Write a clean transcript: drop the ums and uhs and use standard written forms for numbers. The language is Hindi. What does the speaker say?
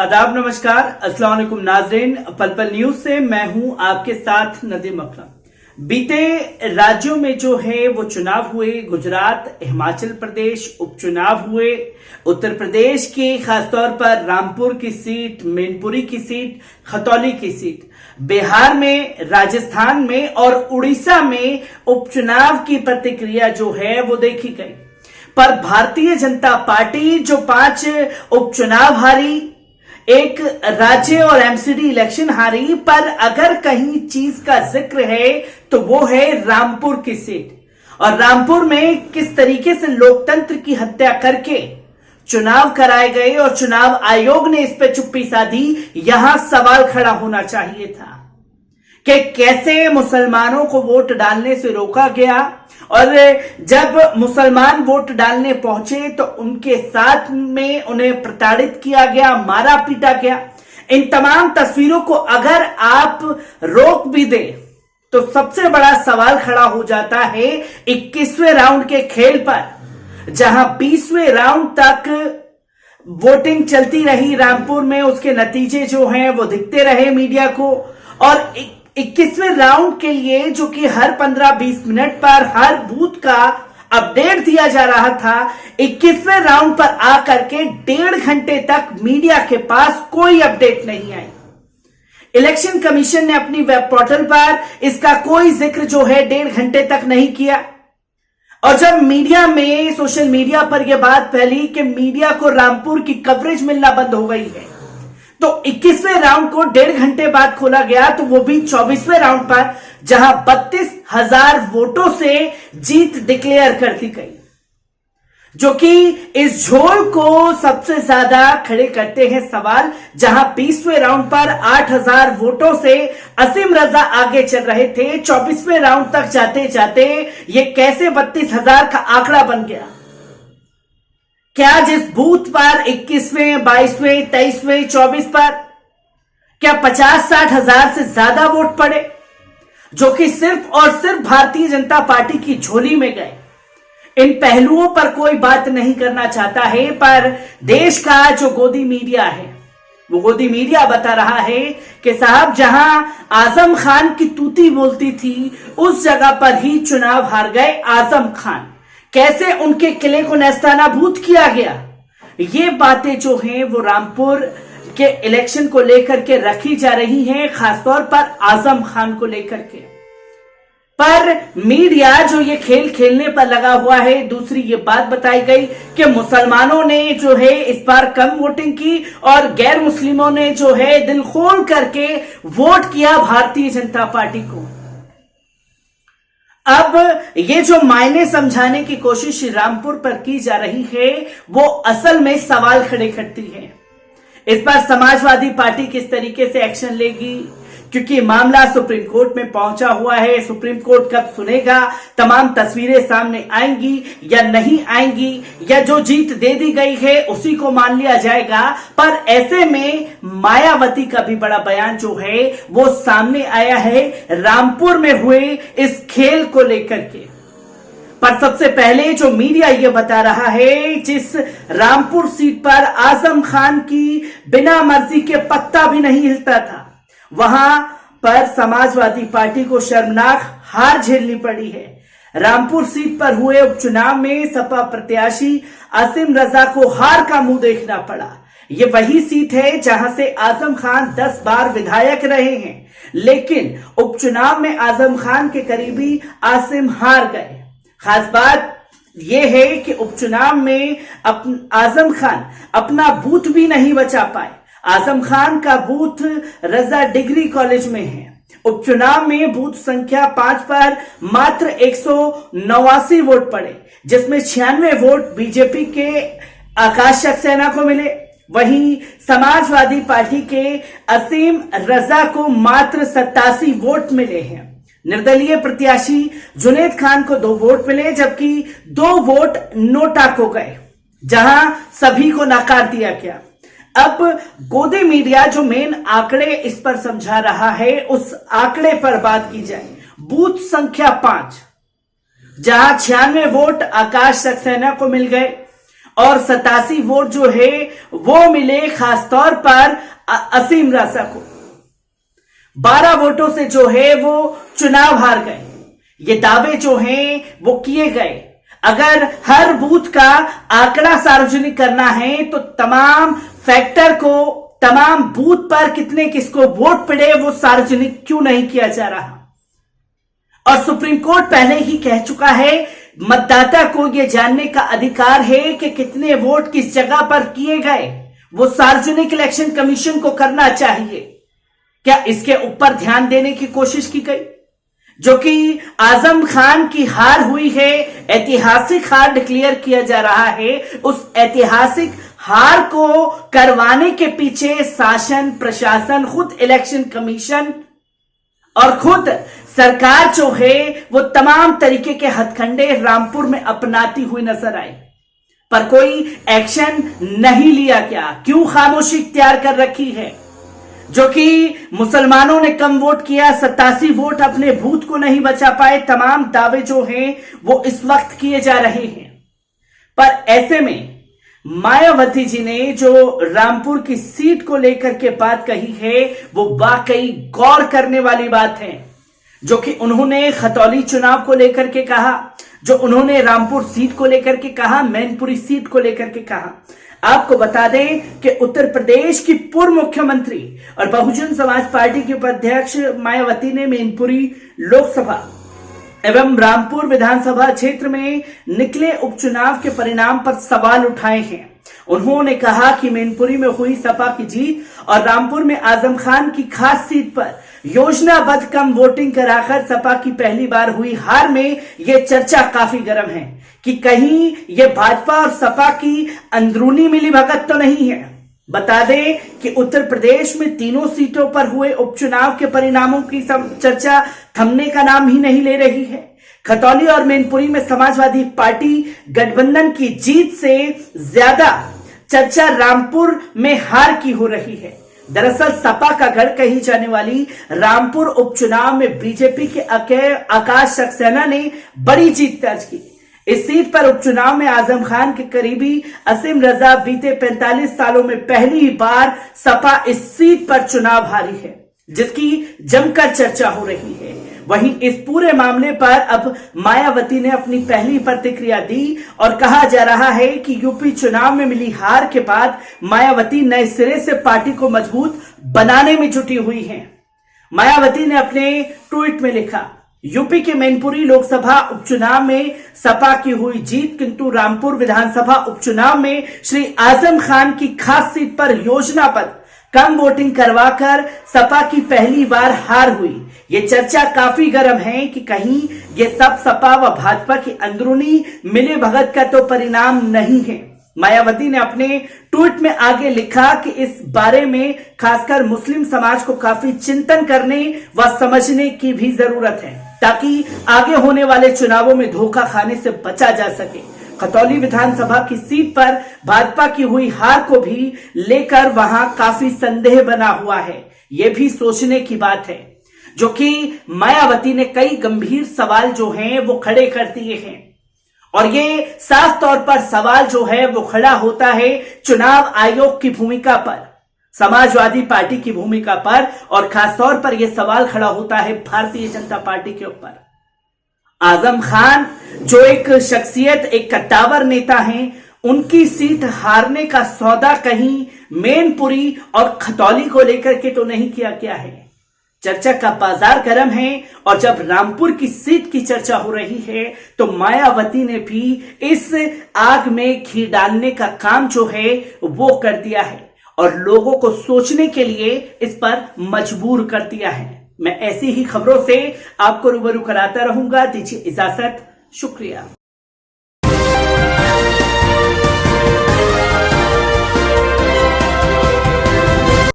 आदाब, नमस्कार, अस्सलाम वालेकुम नाज़रीन। पल पल न्यूज से मैं हूं आपके साथ नदीम अकरम। बीते राज्यों में जो है वो चुनाव हुए। गुजरात, हिमाचल प्रदेश उपचुनाव हुए। उत्तर प्रदेश के खासतौर पर रामपुर की सीट, मैनपुरी की सीट, खतौली की सीट, बिहार में, राजस्थान में और उड़ीसा में उपचुनाव की प्रतिक्रिया जो है वो देखी गई। पर भारतीय जनता पार्टी जो 5 उपचुनाव हारी, एक राज्य और एमसीडी इलेक्शन हारी, पर अगर कहीं चीज का जिक्र है तो वो है रामपुर की सीट। और रामपुर में किस तरीके से लोकतंत्र की हत्या करके चुनाव कराए गए और चुनाव आयोग ने इस पे चुप्पी साधी, यहां सवाल खड़ा होना चाहिए था कि कैसे मुसलमानों को वोट डालने से रोका गया और जब मुसलमान वोट डालने पहुंचे तो उनके साथ में उन्हें प्रताड़ित किया गया, मारा पीटा गया। इन तमाम तस्वीरों को अगर आप रोक भी दें तो सबसे बड़ा सवाल खड़ा हो जाता है 21वें राउंड के खेल पर, जहां 20वें राउंड तक वोटिंग चलती रही रामपुर में। उसके नतीजे जो हैं वो दिखते रहे मीडिया को, और 21वें राउंड के लिए जो कि हर 15-20 मिनट पर हर बूथ का अपडेट दिया जा रहा था, 21वें राउंड पर आकर के 1.5 घंटे तक मीडिया के पास कोई अपडेट नहीं आई। इलेक्शन कमीशन ने अपनी वेब पोर्टल पर इसका कोई जिक्र जो है 1.5 घंटे तक नहीं किया। और जब मीडिया में, सोशल मीडिया पर यह बात फैली कि मीडिया को रामपुर की कवरेज मिलना बंद हो गई है, तो 21वें राउंड को 1.5 घंटे बाद खोला गया, तो वो भी 24वें राउंड पर, जहां 32,000 वोटों से जीत डिक्लेयर कर दी गई, जो कि इस झोल को सबसे ज्यादा खड़े करते हैं सवाल। जहां 20वें राउंड पर 8,000 वोटों से असीम रजा आगे चल रहे थे, 24वें राउंड तक जाते जाते ये कैसे 32,000 का आंकड़ा बन गया? क्या जिस बूथ पर 21वें, 22वें, 23वें, 24 पर क्या 50-60 हजार से ज्यादा वोट पड़े, जो कि सिर्फ और सिर्फ भारतीय जनता पार्टी की झोली में गए? इन पहलुओं पर कोई बात नहीं करना चाहता है, पर देश का जो गोदी मीडिया है, वो गोदी मीडिया बता रहा है कि साहब, जहां आजम खान की तूती बोलती थी उस जगह पर ही चुनाव हार गए आजम खान। कैसे उनके किले को नेस्तानाबूद किया गया? ये बातें जो हैं वो रामपुर के इलेक्शन को लेकर के रखी जा रही हैं, खासतौर पर आजम खान को लेकर के। पर मीडिया जो ये खेल खेलने पर लगा हुआ है। दूसरी ये बात बताई गई कि मुसलमानों ने जो है इस बार कम वोटिंग की और गैर मुस्लिमों ने जो है दिल खोल करके वोट किया भारतीय जनता पार्टी को। अब ये जो मायने समझाने की कोशिश रामपुर पर की जा रही है, वो असल में सवाल खड़े करती है। इस बार समाजवादी पार्टी किस तरीके से एक्शन लेगी, क्योंकि मामला सुप्रीम कोर्ट में पहुंचा हुआ है। सुप्रीम कोर्ट कब सुनेगा, तमाम तस्वीरें सामने आएंगी या नहीं आएंगी, या जो जीत दे दी गई है उसी को मान लिया जाएगा। पर ऐसे में मायावती का भी बड़ा बयान जो है वो सामने आया है रामपुर में हुए इस खेल को लेकर के। पर सबसे पहले जो मीडिया ये बता रहा है, जिस रामपुर सीट पर आजम खान की बिना मर्जी के पत्ता भी नहीं हिलता था, वहां पर समाजवादी पार्टी को शर्मनाक हार झेलनी पड़ी है। रामपुर सीट पर हुए उपचुनाव में सपा प्रत्याशी असीम रजा को हार का मुंह देखना पड़ा। ये वही सीट है जहां से आजम खान 10 बार विधायक रहे हैं, लेकिन उपचुनाव में आजम खान के करीबी आसिम हार गए। खास बात यह है कि उपचुनाव में आजम खान अपना बूथ भी नहीं बचा पाए। आजम खान का बूथ रजा डिग्री कॉलेज में है। उपचुनाव में बूथ संख्या 5 पर मात्र 189 वोट पड़े, जिसमें 96 वोट बीजेपी के आकाश सक्सेना को मिले। वहीं समाजवादी पार्टी के असीम रजा को मात्र 87 वोट मिले हैं। निर्दलीय प्रत्याशी जुनेद खान को 2 वोट मिले, जबकि 2 वोट नोटा को गए, जहां सभी को नकार दिया गया। अब गोदी मीडिया जो मेन आंकड़े इस पर समझा रहा है, उस आंकड़े पर बात की जाए। बूथ संख्या 5, जहां 96 वोट आकाश सक्सेना को मिल गए, और 87 वोट जो है वो मिले खासतौर पर असीम रासा को। 12 वोटों से जो है वो चुनाव हार गए। ये दावे जो हैं वो किए गए। अगर हर बूथ का आंकड़ा सार्वजनिक करना है तो तमाम फैक्टर को, तमाम बूथ पर कितने किसको वोट पड़े वो सार्वजनिक क्यों नहीं किया जा रहा। और सुप्रीम कोर्ट पहले ही कह चुका है मतदाता को यह जानने का अधिकार है कि कितने वोट किस जगह पर किए गए, वो सार्वजनिक इलेक्शन कमीशन को करना चाहिए। क्या इसके ऊपर ध्यान देने की कोशिश की गई? जो कि आजम खान की हार हुई है, ऐतिहासिक हार डिक्लेयर किया जा रहा है, उस ऐतिहासिक हार को करवाने के पीछे शासन, प्रशासन, खुद इलेक्शन कमीशन और खुद सरकार जो है वो तमाम तरीके के हथकंडे रामपुर में अपनाती हुई नजर आई, पर कोई एक्शन नहीं लिया गया। क्यों खामोशी इख्तियार कर रखी है? जो कि मुसलमानों ने कम वोट किया, 87 वोट अपने बूथ को नहीं बचा पाए, तमाम दावे जो हैं वो इस वक्त किए जा रहे हैं। पर ऐसे में मायावती जी ने जो रामपुर की सीट को लेकर के बात कही है वो वाकई गौर करने वाली बात है। जो कि उन्होंने खतौली चुनाव को लेकर के कहा, जो उन्होंने रामपुर सीट को लेकर के कहा, मैनपुरी सीट को लेकर के कहा। आपको बता दें कि उत्तर प्रदेश की पूर्व मुख्यमंत्री और बहुजन समाज पार्टी के उपाध्यक्ष मायावती ने मैनपुरी लोकसभा एवं रामपुर विधानसभा क्षेत्र में निकले उपचुनाव के परिणाम पर सवाल उठाए हैं। उन्होंने कहा कि मैनपुरी में हुई सपा की जीत और रामपुर में आजम खान की खास सीट पर योजनाबद्ध कम वोटिंग कराकर सपा की पहली बार हुई हार में यह चर्चा काफी गर्म है कि कहीं यह भाजपा और सपा की अंदरूनी मिलीभगत तो नहीं है। बता दें कि उत्तर प्रदेश में तीनों सीटों पर हुए उपचुनाव के परिणामों की चर्चा थमने का नाम ही नहीं ले रही है। खतौली और मैनपुरी में समाजवादी पार्टी गठबंधन की जीत से ज्यादा चर्चा रामपुर में हार की हो रही है। दरअसल सपा का गढ़ कही जाने वाली रामपुर उपचुनाव में बीजेपी के आकाश सक्सेना ने बड़ी जीत दर्ज की। इस सीट पर उपचुनाव में आजम खान के करीबी असीम रजा बीते 45 सालों में पहली बार सपा इस सीट पर चुनाव हारी है, जिसकी जमकर चर्चा हो रही है। वहीं इस पूरे मामले पर अब मायावती ने अपनी पहली प्रतिक्रिया दी और कहा जा रहा है कि यूपी चुनाव में मिली हार के बाद मायावती नए सिरे से पार्टी को मजबूत बनाने में जुटी हुई हैं। मायावती ने अपने ट्वीट में लिखा, यूपी के मैनपुरी लोकसभा उपचुनाव में सपा की हुई जीत, किंतु रामपुर विधानसभा उपचुनाव में श्री आजम खान की खास सीट पर योजनाबद्ध कम वोटिंग करवाकर सपा की पहली बार हार हुई। ये चर्चा काफी गर्म है कि कहीं ये सब सपा व भाजपा की अंदरूनी मिलीभगत का तो परिणाम नहीं है। मायावती ने अपने ट्वीट में आगे लिखा कि इस बारे में खासकर मुस्लिम समाज को काफी चिंतन करने व समझने की भी जरूरत है, ताकि आगे होने वाले चुनावों में धोखा खाने से बचा जा सके। खतौली विधानसभा की सीट पर भाजपा की हुई हार को भी लेकर वहां काफी संदेह बना हुआ है। यह भी सोचने की बात है, जो कि मायावती ने कई गंभीर सवाल जो हैं वो खड़े कर दिए हैं। और ये साफ तौर पर सवाल जो है वो खड़ा होता है चुनाव आयोग की भूमिका पर, समाजवादी पार्टी की भूमिका पर, और खासतौर पर यह सवाल खड़ा होता है भारतीय जनता पार्टी के ऊपर। आजम खान जो एक शख्सियत, एक कद्दावर नेता हैं, उनकी सीट हारने का सौदा कहीं मैनपुरी और खतौली को लेकर के तो नहीं किया गया है। चर्चा का बाजार गर्म है और जब रामपुर की सीट की चर्चा हो रही है तो मायावती ने भी इस आग में घी डालने का काम जो है वो कर दिया है और लोगों को सोचने के लिए इस पर मजबूर कर दिया है। मैं ऐसी ही खबरों से आपको रूबरू कराता रहूंगा। दीजिए इजाजत, शुक्रिया।